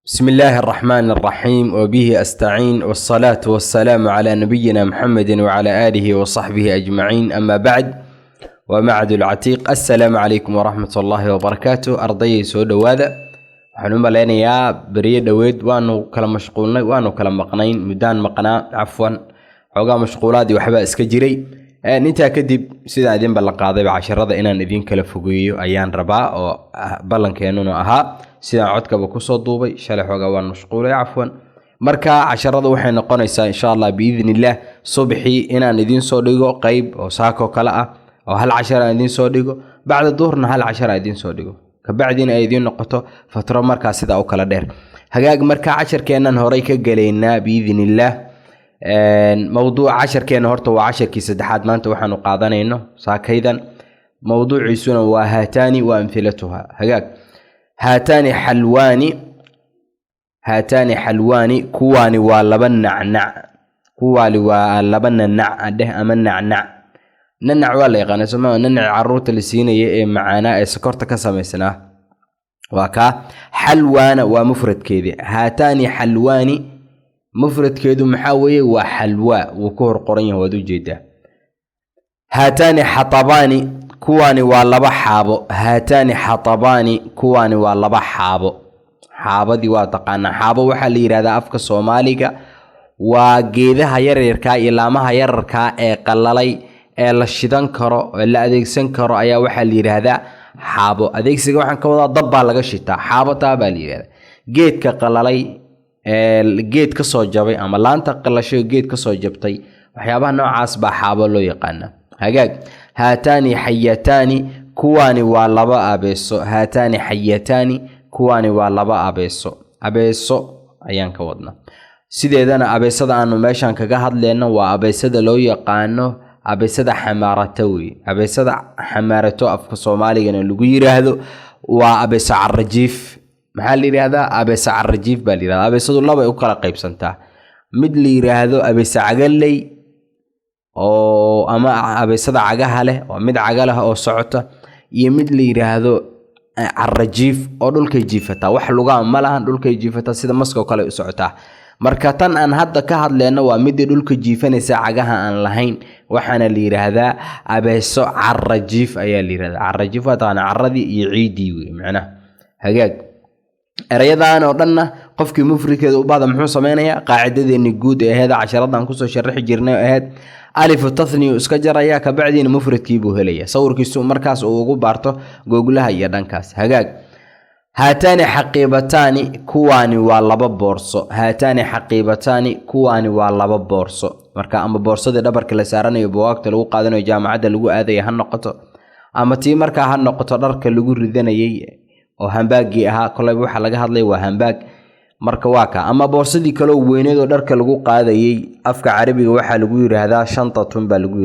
بسم الله الرحمن الرحيم وبه أستعين والصلاة والسلام على نبينا محمد وعلى آله وصحبه أجمعين أما بعد ومعد العتيق. السلام عليكم ورحمة الله وبركاته. أرضي سود وهذا حنوم لنا يا بريد دويد وانو كلام مشغولنا وانو كلام مقنين مدان مقنا عفوا حوجا مشغولات وحبا اسكجري نتا كدب سيدا دين بلقاضي بعشرة إنا ندين كلا فوقيو أيان ربا أو بلن كينونو أها سيدا عدك بكسو دوبي شالي حوجا وان مشغولة عفوا مركا عشرة وحين نقونيسا إن شاء الله بإذن الله صبحي إنا ندين صوديقو قيب أو ساكو كلا أو هل عشرة ندين صوديقو بعد الظهر هل عشرة ندين صوديقو كبعدين أيدين نقطة فترة مركا سيدا أو كلا دير هجاج مركا عشر كينا نهوريك جلينا بإذن الله موضوع عشر كان هرتو وعشر كي سدحات ما أنت وحنو قاضنا إنه ساكيدا موضوع عيسونا وهاتان وأمثلتها هجاك هاتان حلواني كواني واللبن نعنع كوالي واللبن النع ده أمن نعنع ننع ولا يغنى سماه ننع عروت اللي معانا سكرت كسم سنة وكا حلوان ومفرد كذي هاتان حلواني مفرد كيدو محاوي وحلواء وكور قرية ودو جيدة هاتان حطباني كواني واللبا حابو هاتان حطباني كواني واللبا حابو حابو دي واتقانا حابو وحالي رادا أفك الصوماليكا وقيدها يريركا إلامها يريركا قلالي لشدان كرو إلا أديكسن كرو أيا وحالي رادا حابو أديكسن وحان كودا ضبا لغشتا حابو تابا لي رادا قيدك قلالي geed ka soo jabay ama laanta qalasho geed ka soo jabtay waxyaabaha noocaas baa xaabo loo yaqaan hagaag haatani hayatani kuwani waa laba abeeso haatani hayatani kuwani waa laba abeeso ayaan ka wadna sideedana abeesada aanu meeshan kaga hadleeno waa abeesada loo yaqaano abeesada xamaaratawi abeesada xamaarato afka Soomaaliga lagu yiraahdo waa abeesa carrajiif maxaa la yiraahdaa abeesa carrajiif baa la yiraahdaa abeesadu laba ay u kala qaybsantaa mid la yiraahdo abeesa cagalay oo ama abeesada cagaha leh oo mid cagalaha oo socota iyo mid la yiraahdo carrajiif oo dhulka jiifata wax lugaa ma lahan dhulka jiifata sida maska kale u socota marka tan aan hadda ka hadleeno waa mid dhulka jiifanaysa cagaha aan lahayn waxaana la yiraahdaa abeeso carrajiif ayaa la yiraahdaa carrajiif waa taqaan carradii iyo ciidii weey macna hagaag erayadaan oo dhanna qofkii mufridkeeda u baada muxuu sameeynaya qaacidadeeni guud ee heeda casharadan ku soo sharxi jirnay ahayd alif tathniya iska jaraya ka bacdiina mufridkii buu helaya sawirkiisu markaas uu ugu baarto googlaha iyo dhankaas hagaag haatani xaqiibatani kuwani waa laba boorso haatani xaqiibatani kuwani waa laba boorso marka ama boorsada dhabarka la saaranayo buugaagta lagu qaadanayo jaamacadda lagu aadayo ha noqoto ama tii marka ha noqoto dharka lagu ridanayay oo hambaagi aha kulay waxa laga hadlay waa hambaag marka waa ka ama boorsadii kale oo weyneed oo dharka lagu qaadayay afka carabiga waxa lagu yiraahdaa shantatun baa lagu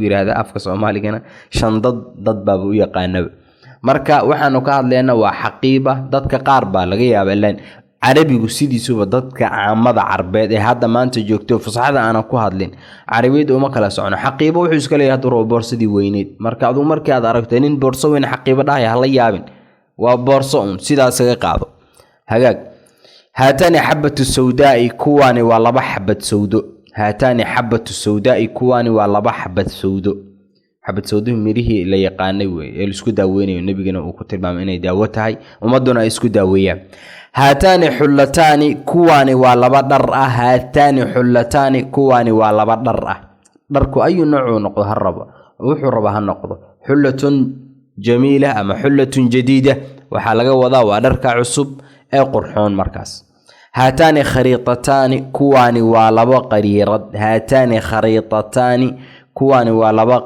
yiraahdaa afka Soomaaligana shandad dad baa u yaqaanaba marka waxaanu ka hadlaynaa waa xaqiiba dadka qaar baa laga yaabaa laan carabigu sidiisuba dadka caamada carbeed ee hadda maanta joogto fasaxada aan ku hadlin carabiga uma kala socono xaqiiba wuxuu iska leeyahay duro boorsadii weyneed marka adu markii aad aragto nin boorso weyn xaqiiba dhahay hala yaabin waa boorso sidaas laga qaado hagaag haatani xabatu sawdaa'i kuwani waa laba xabad sawdo haatani xabatu sawdaa'i kuwani waa laba xabad sawdo xabad sawdo mirihii la yaqaanay way ee isku daaweynayo nabigana uu ku tilmaamay inay daawo tahay umaduna ay isku daaweeyaan هاتان حلتان كواني واللبا در هاتان حلتان كواني واللبا در دركو أي نوع نقض هالربا وحربا هالنقض حلة جميلة أما حلة جديدة وحالقا وضا ودرك عصب أي قرحون مركز هاتان خريطتان كواني واللبا قريرد هاتان خريطتان كواني واللبا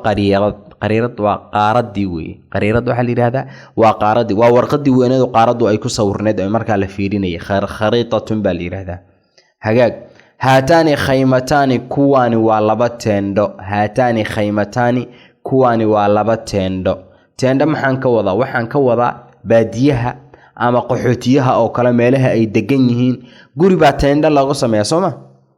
قريرد وقاردي وي قريرد waxa la yiraahdaa waa qaaradi waa warqadii weenadu qaaradu ay ku sawirneed ay marka la fiirinay khariitatun baa la yiraahdaa hagaag haatani khaymatani kuwani waa laba teendo haatani khaymatani kuwani waa laba teendo waxaan ka wadaa baadiyaha ama qaxootiyaha oo kala meelaha ay degan yihiin guri baa teendo lagu sameeyaa Soomaa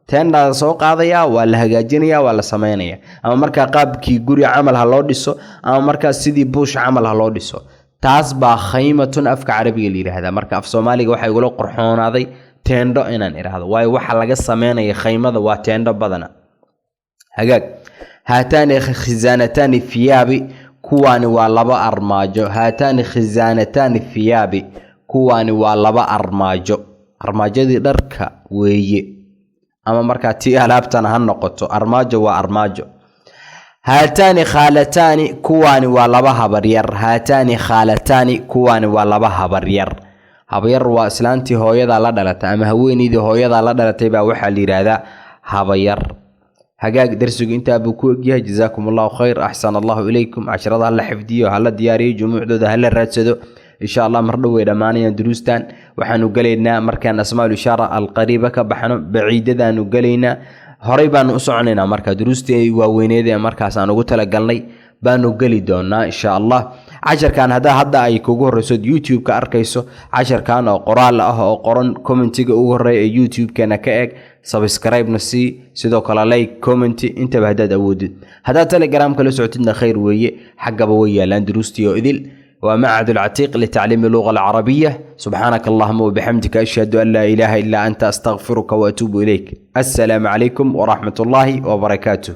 teenda soo qaadaya waa la hagaajinaya waa la sameeynaya ama marka qaabkii guri camal ha loo dhiso ama marka sidii buush camal ha loo dhiso taas baa khaymatun afka carabiga la yiraahdaa marka af Soomaaliga waxa igula qurxoonaaday teendo inaan iraahdo waayo waxa laga sameeynaa khaymada waa teendo badana hagaag haatani khizanatani thiyabi kuwani waa laba armaajo haatani khizanatani thiyabi kuwani waa laba armaajo armaajadii dharka weeye ama marka tii alaabtan ha noqoto armaajo waa armaajo haatani khalatani kuwani waa laba habaryar haatani khalatani kuwani waa laba habaryar habaryar waa islaantii hooyada la dhalatay ama haweeneydii hooyada la dhalatay baa waxa la yiraahdaa habaryar hagaag darsigu inta buu ku ogyahay jazaakumullahu khayr ahsanallahu ilaykum casharada la xifdiyo hala diyaariyo jumuucdooda hala raadsado insha Allah mar dhow dhamaanayaan duruustan waxaanu galeynaa markaan asmaa'ul ishara alqariiba ka baxno baciidadaanu galeynaa horay baanu u soconaynaa marka duruustii waaweyneed markaas aan ugu tala galnay baanu gali doonaa insha Allah casharkan hadda ay kugu horeyso YouTube ka arkayso casharkan oo qoraal ah oo qoran commentiga ugu horeeya ee YouTube kana ka eeg subscribe na sidoo kale like comment inta bahadad awoodid hada Telegram kala socotidna khayr weeye xaqaba way yaalaan duruustii oo idil ومعهد العتيق لتعليم اللغة العربية سبحانك اللهم وبحمدك أشهد أن لا إله إلا أنت أستغفرك وأتوب إليك السلام عليكم ورحمة الله وبركاته